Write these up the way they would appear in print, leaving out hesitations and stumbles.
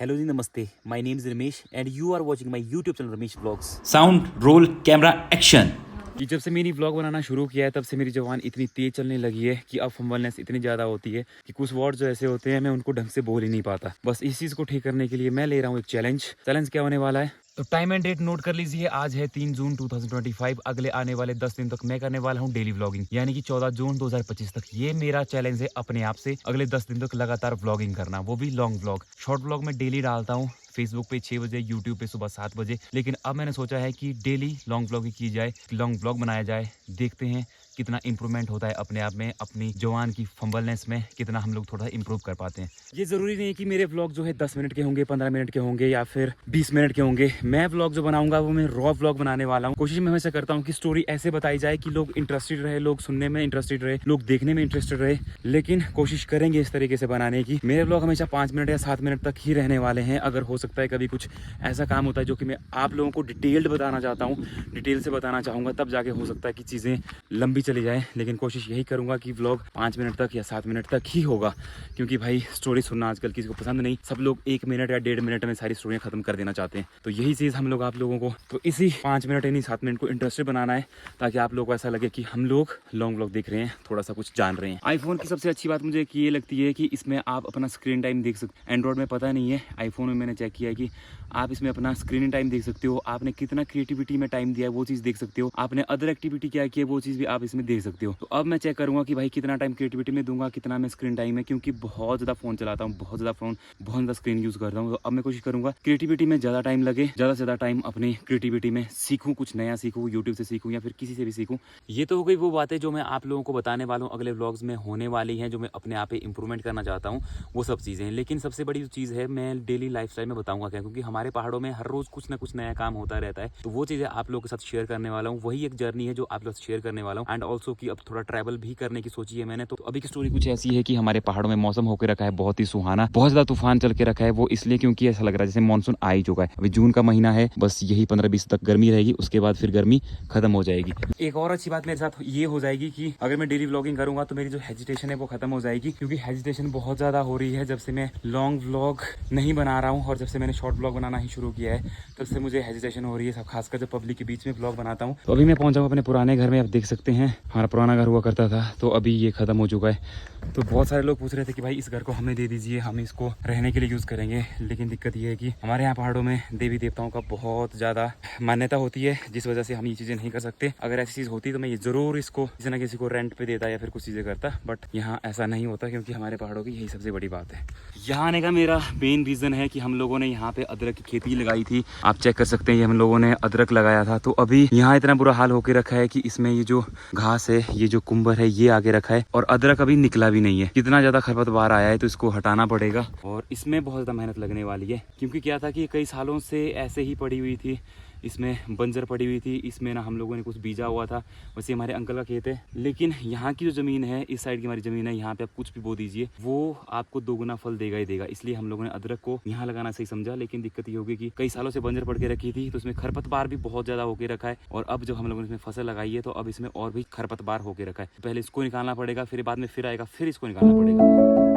Hello जी नमस्ते, my name is Ramesh and you are watching my YouTube channel Ramesh vlogs. Sound roll camera action. कि जब से मैंने व्लॉग बनाना शुरू किया है तब से मेरी जुबान इतनी तेज चलने लगी है कि अब फंबलनेस इतनी ज़्यादा होती है कि कुछ वर्ड जो ऐसे होते हैं मैं उनको ढंग से बोल ही नहीं पाता। बस इस चीज़ को ठीक करने के लिए मैं ले रहा हूँ एक चैलेंज क्या होने वाला है तो टाइम एंड डेट नोट कर लीजिए। आज है 3 जून 2025। अगले आने वाले 10 दिन तक मैं करने वाला हूँ डेली व्लॉगिंग, यानी कि 14 जून 2025 तक ये मेरा चैलेंज है अपने आप से अगले 10 दिन तक लगातार व्लॉगिंग करना, वो भी लॉन्ग व्लॉग। शॉर्ट व्लॉग मैं डेली डालता हूँ, फेसबुक पे 6 बजे, यूट्यूब पे सुबह 7 बजे, लेकिन अब मैंने सोचा है कि डेली लॉन्ग व्लॉगिंग की जाए, लॉन्ग व्लॉग बनाया जाए। देखते हैं कितना इंप्रूवमेंट होता है अपने आप में, अपनी जवान की फंबलनेस में कितना हम लोग थोड़ा इंप्रूव कर पाते हैं। ये जरूरी नहीं है कि मेरे व्लॉग जो है 10 मिनट के होंगे, 15 मिनट के होंगे या फिर 20 मिनट के होंगे। मैं व्लॉग जो बनाऊंगा वो मैं रॉ व्लॉग बनाने वाला हूँ। कोशिश मैं हमेशा करता हूँ कि स्टोरी ऐसे बताई जाए कि लोग इंटरेस्टेड रहे, लोग सुनने में इंटरेस्टेड रहे, लोग देखने में इंटरेस्टेड रहे। लेकिन कोशिश करेंगे इस तरीके से बनाने की। मेरे व्लॉग हमेशा 5 मिनट या 7 मिनट तक ही रहने वाले हैं। अगर हो सकता है कभी कुछ ऐसा काम होता है जो कि मैं आप लोगों को डिटेल्ड बताना चाहता हूँ, डिटेल से बताना चाहूँगा, तब जाके हो सकता है कि चीज़ें लंबी चली जाए। लेकिन कोशिश यही करूँगा कि व्लॉग 5 मिनट तक या 7 मिनट तक ही होगा, क्योंकि भाई स्टोरी सुनना आजकल किसी को पसंद नहीं। सब लोग 1 मिनट या 1.5 मिनट में सारी स्टोरियाँ खत्म कर देना चाहते हैं। तो यही चीज़ हम लोग आप लोगों को तो इसी 5 मिनट यानी 7 मिनट को इंटरेस्टेड बनाना है, ताकि आप लोगों को ऐसा लगे कि हम लोग लॉन्ग व्लॉग देख रहे हैं, थोड़ा सा कुछ जान रहे हैं। आईफोन की सबसे अच्छी बात मुझे ये लगती है कि इसमें आप अपना स्क्रीन टाइम देख सकते। एंड्रॉइड में पता नहीं है, आईफोन में मैंने चेक किया है कि आप इसमें अपना स्क्रीन टाइम देख सकते हो, आपने कितना क्रिएटिविटी में टाइम दिया है वो चीज़ देख सकते हो, आपने अदर एक्टिविटी क्या की है वो चीज़ भी आप इसमें देख सकते हो। तो अब मैं चेक करूँगा कि भाई कितना टाइम क्रिएटिविटी में दूंगा, कितना मैं स्क्रीन टाइम है, क्योंकि बहुत ज़्यादा फ़ोन चलाता हूँ, बहुत ज़्यादा स्क्रीन यूज़ करता हूँ। तो अब मैं कोशिश करूँगा क्रिएटिविटी में ज़्यादा टाइम लगे, ज़्यादा से ज़्यादा टाइम अपनी क्रिएटिविटी में सीखूँ, कुछ नया सीखूँ, यूट्यूब से सीखूँ या फिर किसी से भी सीखूँ। ये तो हो गई वो बातें जो मैं आप लोगों को बताने वाला हूँ अगले व्लॉग्स में होने वाली हैं, जो मैं अपने आप पे इंप्रूवमेंट करना चाहता हूँ, वो सब चीज़ें। लेकिन सबसे बड़ी जो चीज़ है मैं डेली लाइफस्टाइल में बताऊँगा क्या, क्योंकि हमारे पहाड़ों में हर रोज़ कुछ ना कुछ नया काम होता रहता है। तो वो चीज़ें आप लोगों के साथ शेयर करने वाला हूँ, वही एक जर्नी है जो आप लोग शेयर करने वाला हूँ। एंड ऑल्सो कि अब थोड़ा ट्रैवल भी करने की सोची है मैंने। तो अभी की स्टोरी कुछ ऐसी है कि हमारे पहाड़ों में मौसम होकर रखा है बहुत ही सुहाना, बहुत ज़्यादा तूफान चल के रखा है। वो इसलिए क्योंकि ऐसा लग रहा है जैसे मानसून आ ही चुका है। अभी जून का महीना है, बस यही 15-20 तक गर्मी रहेगी, उसके बाद फिर गर्मी खत्म हो जाएगी। एक और अच्छी बात मेरे साथ ये हो जाएगी कि अगर मैं डेली व्लॉगिंग करूंगा तो मेरी जो हेजिटेशन है वो खत्म हो जाएगी, क्योंकि हेजिटेशन बहुत ज़्यादा हो रही है जब से मैं लॉन्ग व्लॉग नहीं बना रहा हूँ। और जब से मैंने शॉर्ट व्लॉग बनाना ही शुरू किया है तब से मुझे हेजिटेशन हो रही है, सब खासकर जब पब्लिक के बीच में व्लॉग बनाता हूँ। तो अभी मैं पहुंचा हूँ अपने पुराने घर में। आप देख सकते हैं हमारा पुराना घर हुआ करता था, तो अभी ये खत्म हो चुका है। तो बहुत सारे लोग पूछ रहे थे कि भाई इस घर को हमें दे दीजिए, हम इसको रहने के लिए यूज़ करेंगे। लेकिन दिक्कत ये है कि हमारे यहाँ पहाड़ों में देवी देवताओं का बहुत ज़्यादा मान्यता होती है, जिस वजह से हम ये चीज़ें नहीं कर सकते। अगर ऐसी चीज़ होती तो मैं ये ज़रूर इसको किसी ना किसी को रेंट पे देता या फिर कुछ चीज़ें करता, बट यहाँ ऐसा नहीं होता, क्योंकि हमारे पहाड़ों की यही सबसे बड़ी बात है। यहाँ आने का मेरा मेन रीज़न है कि हम लोगों ने यहाँ पे अदरक की खेती लगाई थी। आप चेक कर सकते हैं, ये हम लोगों ने अदरक लगाया था। तो अभी यहाँ इतना बुरा हाल होके रखा है कि इसमें ये जो घास है, ये जो कुंबर है, ये आगे रखा है और अदरक अभी निकला भी नहीं है। कितना ज़्यादा खरपतवार आया है, तो इसको हटाना पड़ेगा और इसमें बहुत ज़्यादा मेहनत लगने वाली है। क्योंकि क्या था कि कई सालों से ऐसे ही पड़ी हुई थी, इसमें बंजर पड़ी हुई थी, इसमें ना हम लोगों ने कुछ बीजा हुआ था। वैसे हमारे अंकल का खेत है, लेकिन यहाँ की जो ज़मीन है, इस साइड की हमारी ज़मीन है, यहाँ पे आप कुछ भी बो दीजिए वो आपको दोगुना फल देगा ही देगा। इसलिए हम लोगों ने अदरक को यहाँ लगाना सही समझा। लेकिन दिक्कत ये होगी कि कई सालों से बंजर पड़ के रखी थी, तो इसमें खरपतवार भी बहुत ज़्यादा होके रखा है। और अब जब हम लोगों ने इसमें फसल लगाई है तो अब इसमें और भी खरपतवार होके रखा है। पहले इसको निकालना पड़ेगा, फिर बाद में फिर आएगा, फिर इसको निकालना पड़ेगा।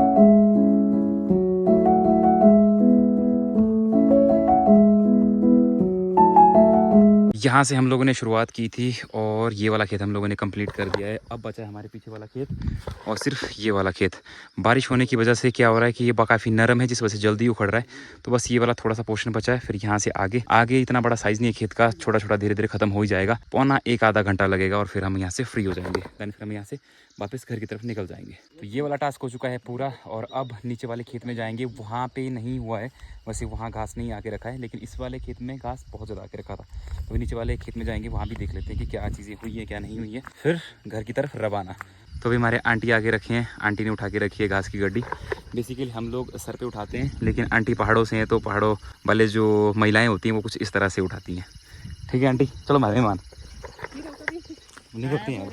यहाँ से हम लोगों ने शुरुआत की थी और ये वाला खेत हम लोगों ने कंप्लीट कर दिया है। अब बचा है हमारे पीछे वाला खेत और सिर्फ ये वाला खेत। बारिश होने की वजह से क्या हो रहा है कि ये काफ़ी नरम है, जिस वजह से जल्दी उखड़ रहा है। तो बस ये वाला थोड़ा सा पोर्शन बचा है। फिर यहाँ से आगे इतना बड़ा साइज़ नहीं है खेत का, छोटा छोटा धीरे धीरे खत्म हो ही जाएगा। पौना 1-आधा घंटा लगेगा और फिर हम यहाँ से फ्री हो जाएंगे। फिर हम यहाँ से वापस घर की तरफ निकल जाएंगे। तो ये वाला टास्क हो चुका है पूरा और अब नीचे वाले खेत में जाएंगे। वहाँ पे नहीं हुआ है, वैसे वहाँ घास नहीं आके रखा है, लेकिन इस वाले खेत में घास बहुत ज़्यादा आके रखा था। तो नीचे वाले खेत में जाएंगे, वहाँ भी देख लेते हैं कि क्या चीज़ें हुई है क्या नहीं हुई है, फिर घर की तरफ रवाना। तो अभी हमारे आंटी आगे रखे हैं, आंटी ने उठा के रखी है घास की गड्डी। बेसिकली हम लोग सर पे उठाते हैं, लेकिन आंटी पहाड़ों से हैं तो पहाड़ों वाले जो महिलाएँ होती हैं वो कुछ इस तरह से उठाती हैं। ठीक है आंटी, चलो हमारे मेहमान नहीं रुकते हैं।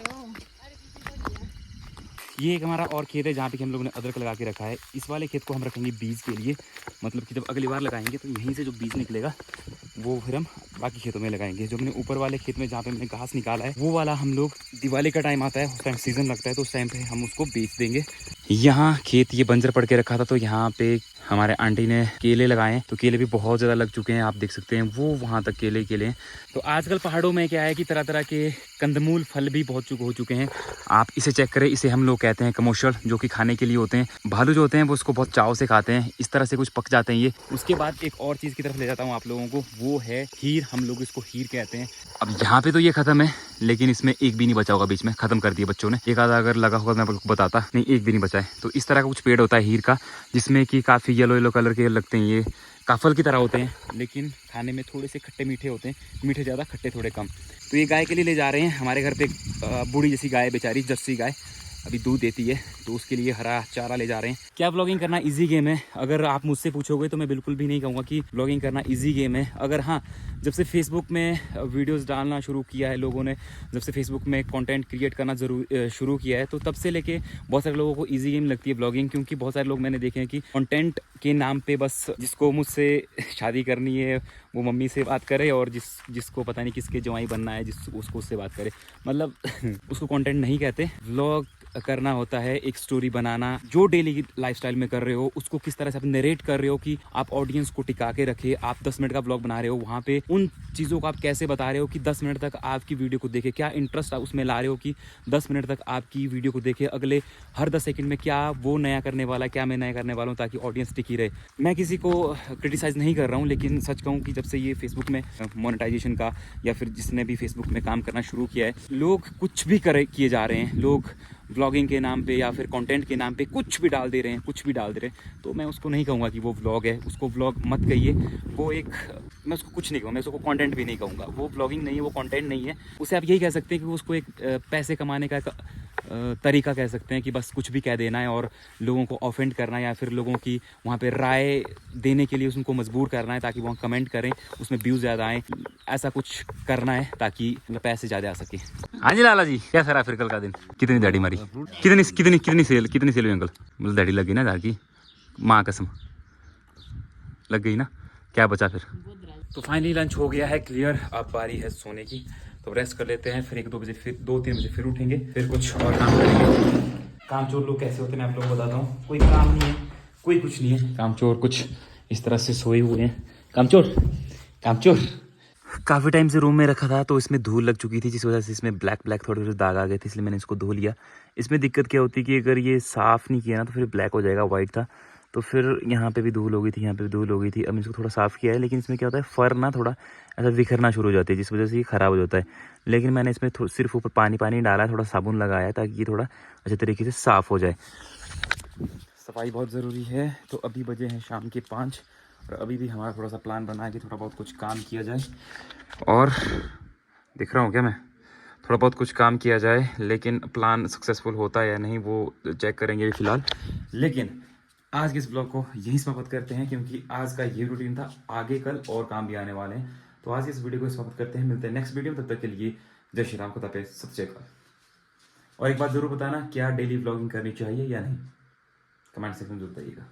ये एक हमारा और खेत है जहाँ पे हम लोगों ने अदरक लगा के रखा है। इस वाले खेत को हम रखेंगे बीज के लिए, मतलब कि जब अगली बार लगाएंगे तो यहीं से जो बीज निकलेगा वो फिर हम बाकी खेतों में लगाएंगे। जो हमने ऊपर वाले खेत में जहाँ पे हमने घास निकाला है वो वाला हम लोग दिवाली का टाइम आता है, उस टाइम सीजन लगता है, तो उस टाइम पे हम उसको बेच देंगे। यहाँ खेत ये बंजर पड़ के रखा था, तो यहाँ पे हमारे आंटी ने केले लगाए हैं, तो केले भी बहुत ज़्यादा लग चुके हैं, आप देख सकते हैं वो वहाँ तक केले केले हैं। तो आजकल पहाड़ों में क्या है कि तरह तरह के कंदमूल फल भी बहुत हो चुके हैं। आप इसे चेक करें, इसे हम लोग कहते हैं कमोशल, जो कि खाने के लिए होते हैं। भालू जो होते हैं वो उसको बहुत चाव से खाते हैं, इस तरह से कुछ पक जाते हैं ये। उसके बाद एक और चीज़ की तरफ ले जाता हूँ आप लोगों को, वो है हीर, हम लोग इसको हीर कहते हैं। अब यहाँ पे तो ये खत्म है, लेकिन इसमें एक भी नहीं बचा होगा, बीच में खत्म कर दिया बच्चों ने। एक आधा अगर लगा होगा मैं आपको बताता, नहीं एक भी नहीं बचा है। तो इस तरह का कुछ पेड़ होता है हीर का, जिसमें कि काफ़ी येलो येलो कलर के लगते हैं, ये काफल की तरह होते हैं, लेकिन खाने में थोड़े से खट्टे मीठे होते हैं, मीठे ज़्यादा खट्टे थोड़े कम। तो ये गाय के लिए ले जा रहे हैं। हमारे घर पे एक बूढ़ी जैसी गाय बेचारी, जर्सी गाय अभी दूध देती है, तो उसके लिए हरा चारा ले जा रहे हैं। क्या ब्लॉगिंग करना इजी गेम है? अगर आप मुझसे पूछोगे तो मैं बिल्कुल भी नहीं कहूँगा कि ब्लॉगिंग करना इजी गेम है। अगर हाँ, जब से फेसबुक में वीडियोस डालना शुरू किया है लोगों ने, जब से फेसबुक में कंटेंट क्रिएट करना शुरू किया है, तो तब से लेके बहुत सारे लोगों को इजी गेम लगती है ब्लॉगिंग। क्योंकि बहुत सारे लोग मैंने देखे हैं कि कंटेंट के नाम पे बस जिसको मुझसे शादी करनी है वो मम्मी से बात करे, और जिसको पता नहीं किसके जवाई बनना है उसको उससे बात करे, मतलब उसको कंटेंट नहीं कहते। व्लॉग करना होता है एक स्टोरी बनाना, जो डेली लाइफस्टाइल में कर रहे हो उसको किस तरह से आप नरेट कर रहे हो कि आप ऑडियंस को टिका के रखे। आप 10 मिनट का ब्लॉग बना रहे हो, वहाँ पे उन चीज़ों को आप कैसे बता रहे हो कि 10 मिनट तक आपकी वीडियो को देखे, क्या इंटरेस्ट आप उसमें ला रहे हो कि 10 मिनट तक आपकी वीडियो को देखे, अगले हर 10 सेकंड में क्या वो नया करने वाला है, क्या मैं नया करने वाला हूँ, ताकि ऑडियंस टिकी रहे। मैं किसी को क्रिटिसाइज़ नहीं कर रहा हूँ, लेकिन सच कहूँ कि जब से ये फेसबुक में मोनेटाइजेशन का, या फिर जिसने भी फेसबुक में काम करना शुरू किया है, लोग कुछ भी किए जा रहे हैं। लोग व्लॉगिंग के नाम पे या फिर कंटेंट के नाम पे कुछ भी डाल दे रहे हैं, कुछ भी डाल दे रहे हैं। तो मैं उसको नहीं कहूँगा कि वो व्लॉग है, उसको व्लॉग मत कहिए। वो एक, मैं उसको कुछ नहीं कहूँगा, मैं उसको कंटेंट भी नहीं कहूँगा। वो व्लॉगिंग नहीं है, वो कंटेंट नहीं है। उसे आप यही कह सकते हैं कि उसको एक पैसे कमाने का तरीका कह सकते हैं, कि बस कुछ भी कह देना है और लोगों को ऑफेंड करना है, या फिर लोगों की वहाँ पे राय देने के लिए उनको मजबूर करना है ताकि वहाँ कमेंट करें, उसमें व्यूज़ ज़्यादा आएँ। ऐसा कुछ करना है ताकि पैसे ज़्यादा आ सके। हाँ जी लाला जी, क्या सर फिर कल का दिन कितनी दाढ़ी मारी, कितनी सेल हुई अंकल? मतलब दाढ़ी लगी ना जाकी, माँ कसम लग गई ना, क्या बचा फिर? तो फाइनली लंच हो गया है क्लियर, अब बारी है सोने की। तो रेस्ट कर लेते हैं, फिर 1-2 बजे, फिर 2-3 बजे फिर उठेंगे, फिर कुछ और काम करेंगे। कामचोर लोग कैसे होते हैं मैं आप लोगों को बताता हूँ। कोई काम नहीं है, कोई कुछ नहीं है, कामचोर कुछ इस तरह से सोए हुए हैं। कामचोर कामचोर काफ़ी टाइम से रूम में रखा था, तो इसमें धूल लग चुकी थी, जिस वजह से इसमें ब्लैक थोड़े थोड़े दाग आ गए थे, इसलिए मैंने इसको धो लिया। इसमें दिक्कत क्या होती है कि अगर ये साफ़ नहीं किया ना तो फिर ब्लैक हो जाएगा, वाइट था। तो फिर यहाँ पे भी धूल हो गई थी, यहाँ पे भी धूल हो गई थी। अब इसको थोड़ा साफ़ किया है, लेकिन इसमें क्या होता है, फर ना थोड़ा ऐसा बिखरना शुरू हो जाती है, जिस वजह से ये ख़राब हो जाता है। लेकिन मैंने इसमें सिर्फ ऊपर पानी डाला, थोड़ा साबुन लगाया ताकि ये थोड़ा अच्छे तरीके से साफ़ हो जाए। सफाई बहुत ज़रूरी है। तो अभी बजे हैं शाम के 5, और अभी भी हमारा थोड़ा सा प्लान बना है कि थोड़ा बहुत कुछ काम किया जाए। और दिख रहा हूँ क्या मैं? थोड़ा बहुत कुछ काम किया जाए, लेकिन प्लान सक्सेसफुल होता है या नहीं वो चेक करेंगे अभी फ़िलहाल। लेकिन आज के इस ब्लॉग को यहीं समाप्त करते हैं, क्योंकि आज का ये रूटीन था, आगे कल और काम भी आने वाले हैं। तो आज की इस वीडियो को समाप्त करते हैं, मिलते हैं नेक्स्ट वीडियो में। तब तक के लिए जय श्री राम, खुदा पे सत श्री अकाल। और एक बात ज़रूर बताना, क्या डेली ब्लॉगिंग करनी चाहिए या नहीं, कमेंट सेक्शन में बताइएगा।